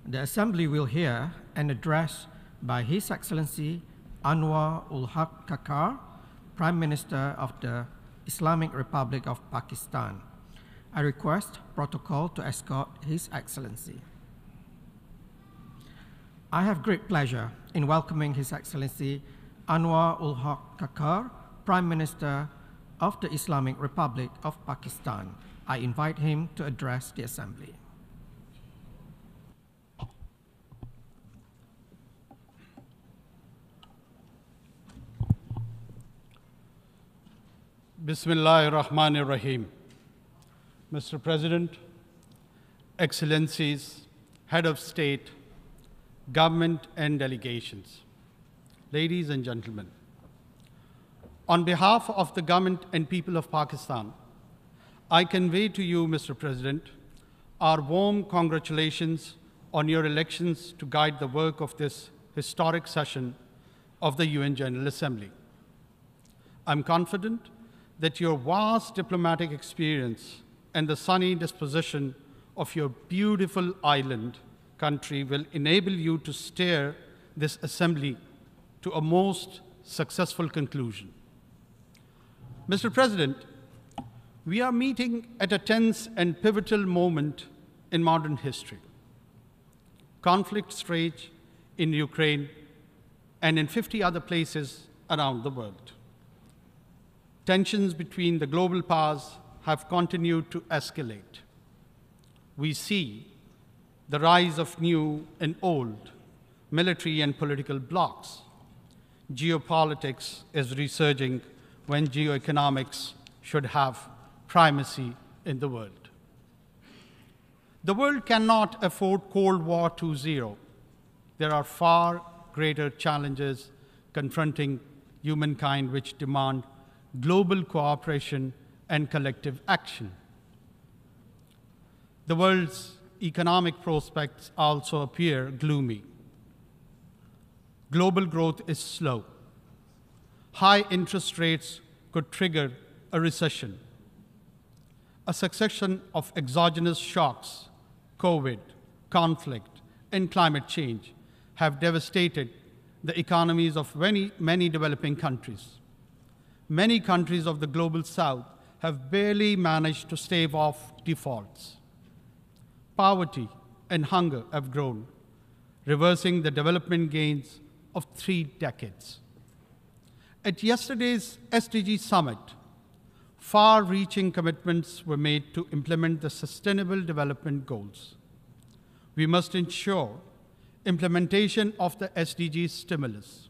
The Assembly will hear an address by His Excellency Ataulhaq Kakar, Prime Minister of the Islamic Republic of Pakistan. I request protocol to escort His Excellency. I have great pleasure in welcoming His Excellency Ataulhaq Kakar, Prime Minister of the Islamic Republic of Pakistan. I invite him to address the Assembly. Bismillahir Rahmanir Rahim. Mr. President, Excellencies, Head of State, Government and delegations, ladies and gentlemen, on behalf of the government and people of Pakistan, I convey to you, Mr. President, our warm congratulations on your elections to guide the work of this historic session of the UN General Assembly. I'm confident that your vast diplomatic experience and the sunny disposition of your beautiful island country will enable you to steer this assembly to a most successful conclusion. Mr. President, we are meeting at a tense and pivotal moment in modern history. Conflicts rage in Ukraine and in 50 other places around the world. Tensions between the global powers have continued to escalate. We see the rise of new and old military and political blocs. Geopolitics is resurging when geoeconomics should have primacy in the world. The world cannot afford Cold War 2.0. There are far greater challenges confronting humankind which demand global cooperation and collective action. The world's economic prospects also appear gloomy. Global growth is slow. High interest rates could trigger a recession. A succession of exogenous shocks, COVID, conflict, and climate change have devastated the economies of many developing countries. Many countries of the global south have barely managed to stave off defaults. Poverty and hunger have grown, reversing the development gains of 3 decades. At yesterday's SDG summit, far-reaching commitments were made to implement the Sustainable Development Goals. We must ensure implementation of the SDG stimulus,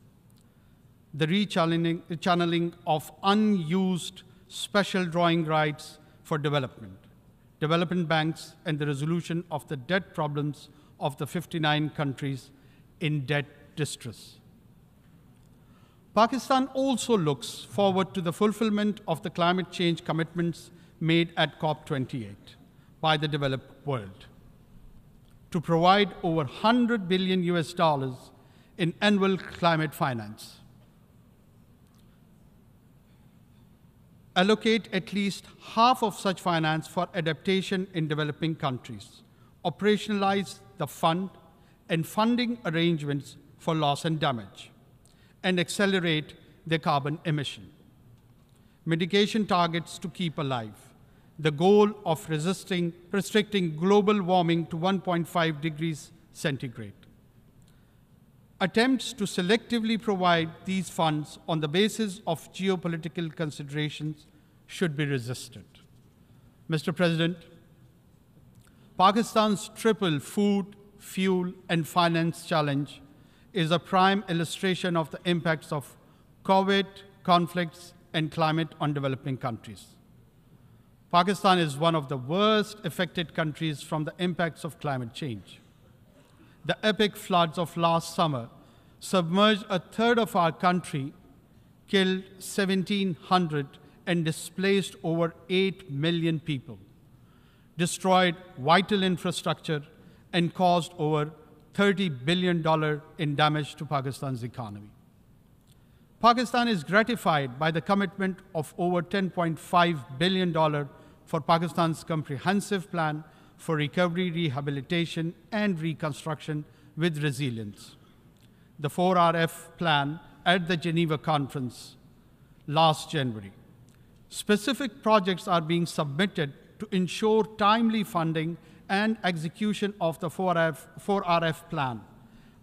the rechanneling of unused special drawing rights for development banks, and the resolution of the debt problems of the 59 countries in debt distress. Pakistan also looks forward to the fulfillment of the climate change commitments made at COP28 by the developed world to provide over $100 billion in annual climate finance, allocate at least half of such finance for adaptation in developing countries, operationalize the fund and funding arrangements for loss and damage, and accelerate their carbon emission. Mitigation targets to keep alive, the goal of restricting global warming to 1.5 degrees centigrade. Attempts to selectively provide these funds on the basis of geopolitical considerations should be resisted. Mr. President, Pakistan's triple food, fuel, and finance challenge is a prime illustration of the impacts of COVID, conflicts, and climate on developing countries. Pakistan is one of the worst affected countries from the impacts of climate change. The epic floods of last summer submerged a third of our country, killed 1,700, and displaced over 8 million people, destroyed vital infrastructure, and caused over $30 billion in damage to Pakistan's economy. Pakistan is gratified by the commitment of over $10.5 billion for Pakistan's comprehensive plan for recovery, rehabilitation, and reconstruction with resilience. The 4RF plan at the Geneva conference last January. Specific projects are being submitted to ensure timely funding and execution of the 4RF plan.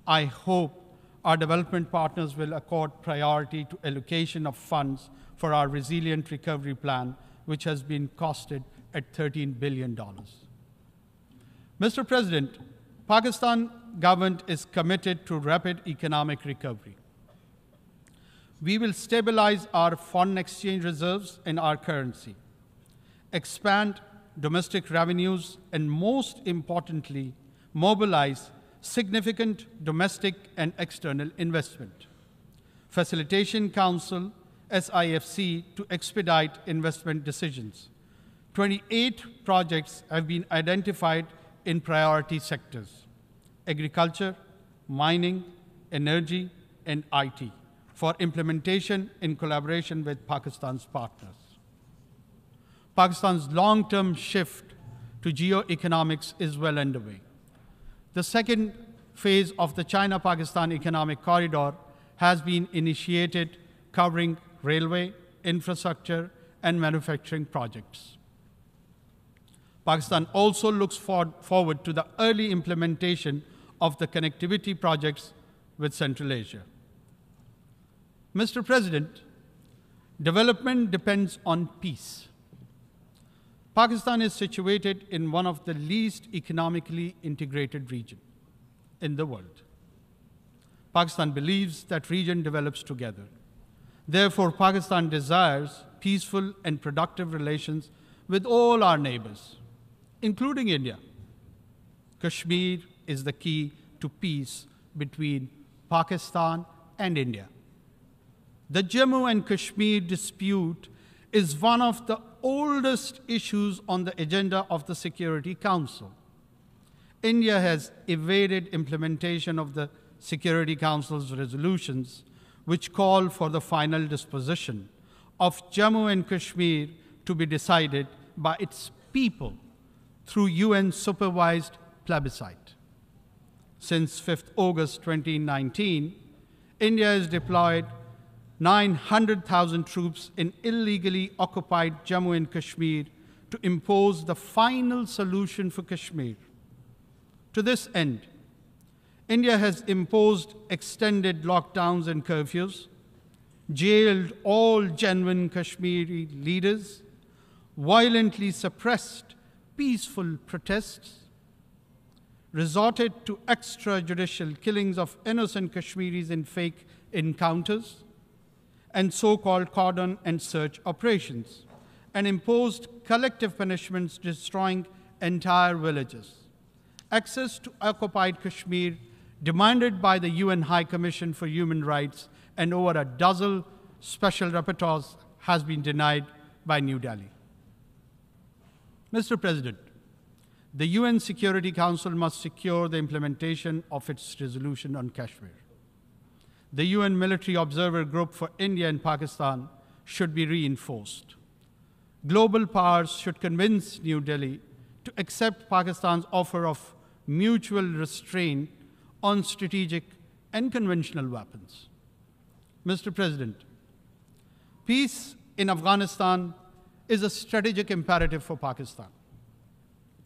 I hope our development partners will accord priority to allocation of funds for our resilient recovery plan, which has been costed at $13 billion. Mr. President, Pakistan government is committed to rapid economic recovery. We will stabilize our foreign exchange reserves in our currency, expand domestic revenues, and most importantly, mobilize significant domestic and external investment. Facilitation Council, SIFC, to expedite investment decisions. 28 projects have been identified in priority sectors: agriculture, mining, energy, and IT, for implementation in collaboration with Pakistan's partners. Pakistan's long-term shift to geoeconomics is well underway. The second phase of the China-Pakistan Economic Corridor has been initiated, covering railway, infrastructure, and manufacturing projects. Pakistan also looks forward to the early implementation of the connectivity projects with Central Asia. Mr. President, development depends on peace. Pakistan is situated in one of the least economically integrated regions in the world. Pakistan believes that region develops together. Therefore, Pakistan desires peaceful and productive relations with all our neighbors, including India. Kashmir is the key to peace between Pakistan and India. The Jammu and Kashmir dispute is one of the oldest issues on the agenda of the Security Council. India has evaded implementation of the Security Council's resolutions, which call for the final disposition of Jammu and Kashmir to be decided by its people through UN-supervised plebiscite. Since 5th August 2019, India has deployed 900,000 troops in illegally occupied Jammu and Kashmir to impose the final solution for Kashmir. To this end, India has imposed extended lockdowns and curfews, jailed all genuine Kashmiri leaders, violently suppressed peaceful protests, resorted to extrajudicial killings of innocent Kashmiris in fake encounters, and so-called cordon and search operations, and imposed collective punishments destroying entire villages. Access to occupied Kashmir, demanded by the UN High Commission for Human Rights and over a dozen special rapporteurs, has been denied by New Delhi. Mr. President, the UN Security Council must secure the implementation of its resolution on Kashmir. The UN Military Observer Group for India and Pakistan should be reinforced. Global powers should convince New Delhi to accept Pakistan's offer of mutual restraint on strategic and conventional weapons. Mr. President, peace in Afghanistan is a strategic imperative for Pakistan.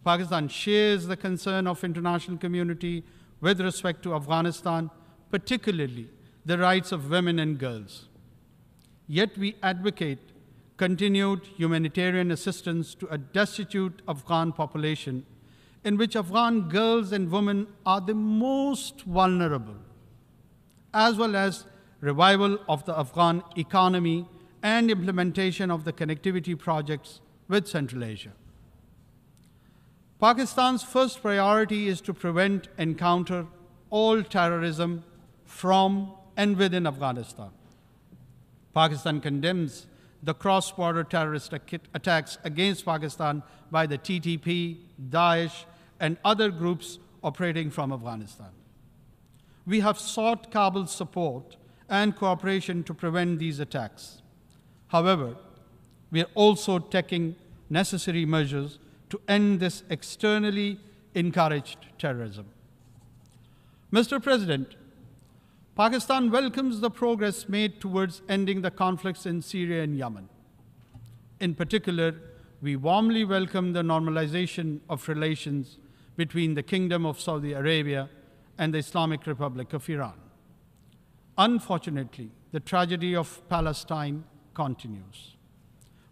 Pakistan shares the concern of international community with respect to Afghanistan, particularly the rights of women and girls. Yet we advocate continued humanitarian assistance to a destitute Afghan population, in which Afghan girls and women are the most vulnerable, as well as revival of the Afghan economy and implementation of the connectivity projects with Central Asia. Pakistan's first priority is to prevent and counter all terrorism from and within Afghanistan. Pakistan condemns the cross-border terrorist attacks against Pakistan by the TTP, Daesh, and other groups operating from Afghanistan. We have sought Kabul's support and cooperation to prevent these attacks. However, we are also taking necessary measures to end this externally encouraged terrorism. Mr. President, Pakistan welcomes the progress made towards ending the conflicts in Syria and Yemen. In particular, we warmly welcome the normalization of relations between the Kingdom of Saudi Arabia and the Islamic Republic of Iran. Unfortunately, the tragedy of Palestine continues,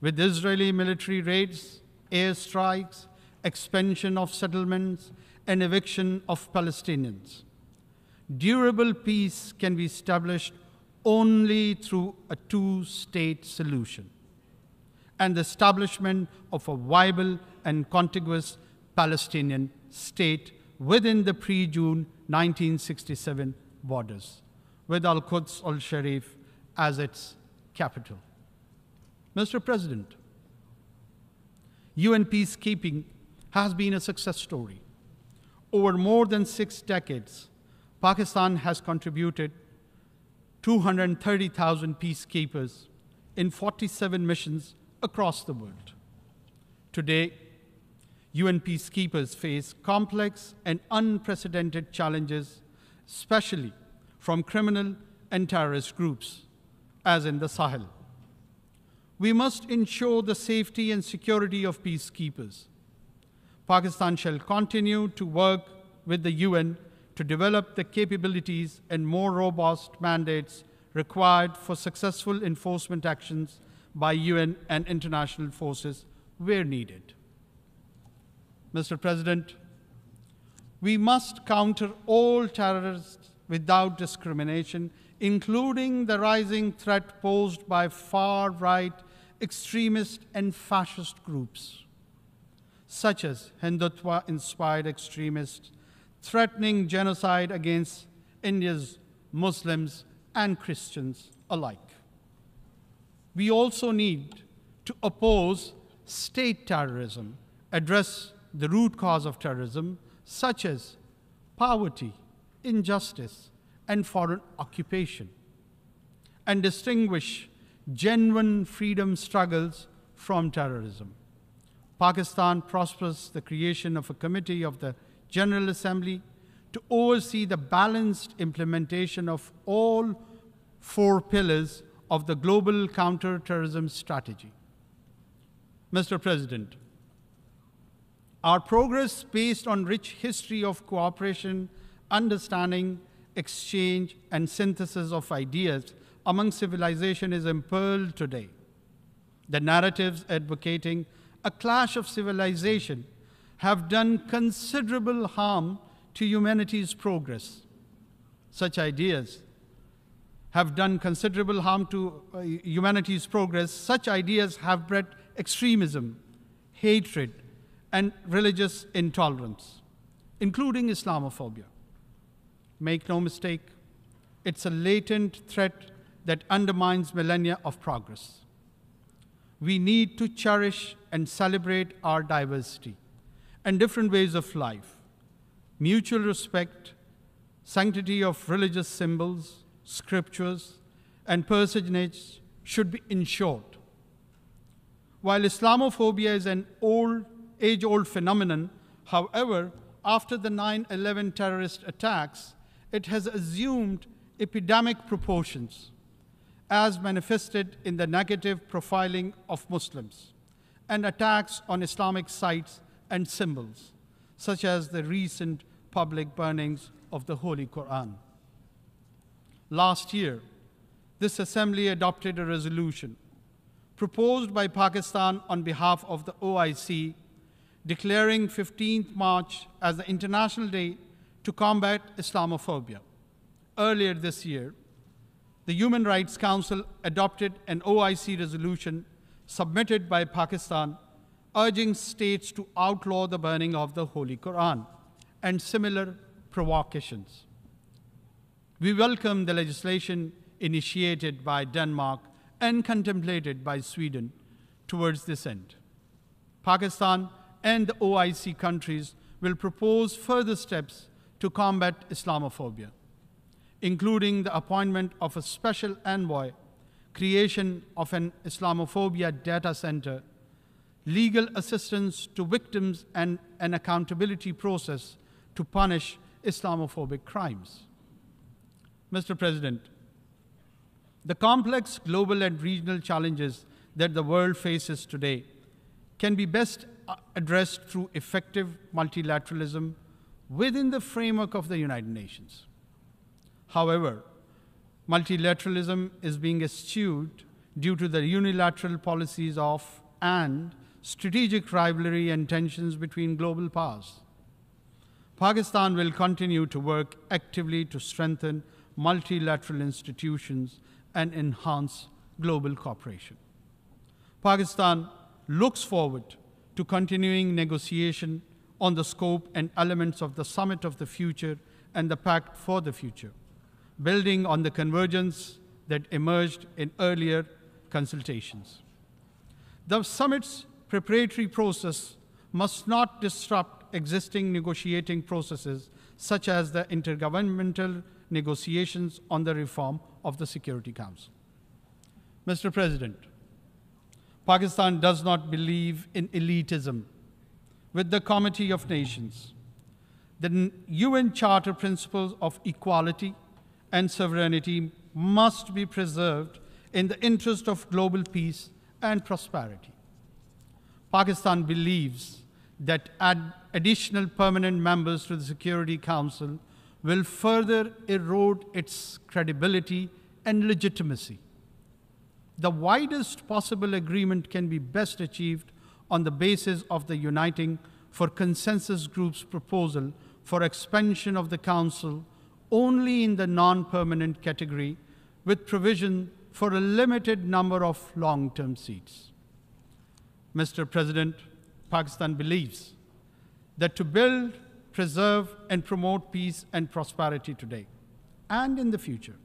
with Israeli military raids, airstrikes, expansion of settlements, and eviction of Palestinians. Durable peace can be established only through a two-state solution and the establishment of a viable and contiguous Palestinian state within the pre-June 1967 borders, with Al-Quds al-Sharif as its capital. Mr. President, UN peacekeeping has been a success story. Over more than 6 decades, Pakistan has contributed 230,000 peacekeepers in 47 missions across the world. Today, UN peacekeepers face complex and unprecedented challenges, especially from criminal and terrorist groups, as in the Sahel. We must ensure the safety and security of peacekeepers. Pakistan shall continue to work with the UN to develop the capabilities and more robust mandates required for successful enforcement actions by UN and international forces where needed. Mr. President, we must counter all terrorists without discrimination, including the rising threat posed by far-right extremist and fascist groups, such as Hindutva-inspired extremists threatening genocide against India's Muslims and Christians alike. We also need to oppose state terrorism, address the root cause of terrorism, such as poverty, injustice, and foreign occupation, and distinguish genuine freedom struggles from terrorism. Pakistan prospers the creation of a committee of the General Assembly to oversee the balanced implementation of all 4 pillars of the global counter-terrorism strategy. Mr. President, our progress based on rich history of cooperation, understanding, exchange, and synthesis of ideas among civilization is impearled today. The narratives advocating a clash of civilization have done considerable harm to humanity's progress. Such ideas have done considerable harm to humanity's progress. Such ideas have bred extremism, hatred, and religious intolerance, including Islamophobia. Make no mistake, it's a latent threat that undermines millennia of progress. We need to cherish and celebrate our diversity and different ways of life. Mutual respect, sanctity of religious symbols, scriptures, and personage should be ensured. While Islamophobia is an age-old phenomenon, however, after the 9/11 terrorist attacks, it has assumed epidemic proportions, as manifested in the negative profiling of Muslims and attacks on Islamic sites and symbols, such as the recent public burnings of the Holy Quran. Last year, this Assembly adopted a resolution proposed by Pakistan on behalf of the OIC, declaring 15th March as the International Day to combat Islamophobia. Earlier this year, the Human Rights Council adopted an OIC resolution submitted by Pakistan urging states to outlaw the burning of the Holy Quran and similar provocations. We welcome the legislation initiated by Denmark and contemplated by Sweden towards this end. Pakistan and the OIC countries will propose further steps to combat Islamophobia, including the appointment of a special envoy, creation of an Islamophobia data center, legal assistance to victims, and an accountability process to punish Islamophobic crimes. Mr. President, the complex global and regional challenges that the world faces today can be best addressed through effective multilateralism within the framework of the United Nations. However, multilateralism is being eschewed due to the unilateral policies of and strategic rivalry and tensions between global powers. Pakistan will continue to work actively to strengthen multilateral institutions and enhance global cooperation. Pakistan looks forward to continuing negotiation on the scope and elements of the Summit of the Future and the Pact for the Future, building on the convergence that emerged in earlier consultations. The summit's preparatory process must not disrupt existing negotiating processes, such as the intergovernmental negotiations on the reform of the Security Council. Mr. President, Pakistan does not believe in elitism. With the Committee of Nations, the UN Charter principles of equality and sovereignty must be preserved in the interest of global peace and prosperity. Pakistan believes that additional permanent members to the Security Council will further erode its credibility and legitimacy. The widest possible agreement can be best achieved on the basis of the Uniting for Consensus Group's proposal for expansion of the Council only in the non-permanent category, with provision for a limited number of long-term seats. Mr. President, Pakistan believes that to build, preserve, and promote peace and prosperity today and in the future,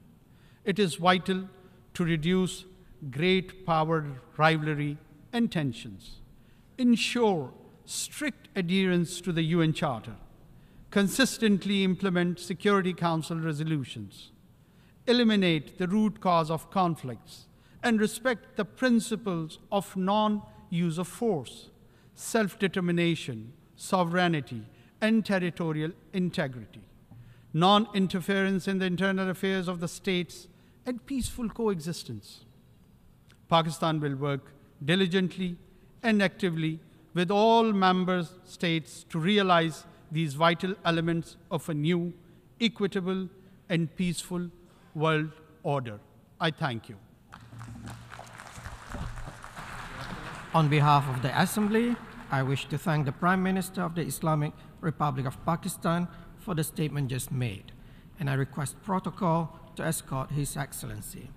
it is vital to reduce great power rivalry and tensions, ensure strict adherence to the UN Charter, consistently implement Security Council resolutions, eliminate the root cause of conflicts, and respect the principles of non-use of force, self-determination, sovereignty, and territorial integrity, non-interference in the internal affairs of the states, and peaceful coexistence. Pakistan will work diligently and actively with all member states to realize these vital elements of a new, equitable, and peaceful world order. I thank you. On behalf of the Assembly, I wish to thank the Prime Minister of the Islamic Republic of Pakistan for the statement just made, and I request protocol to escort His Excellency.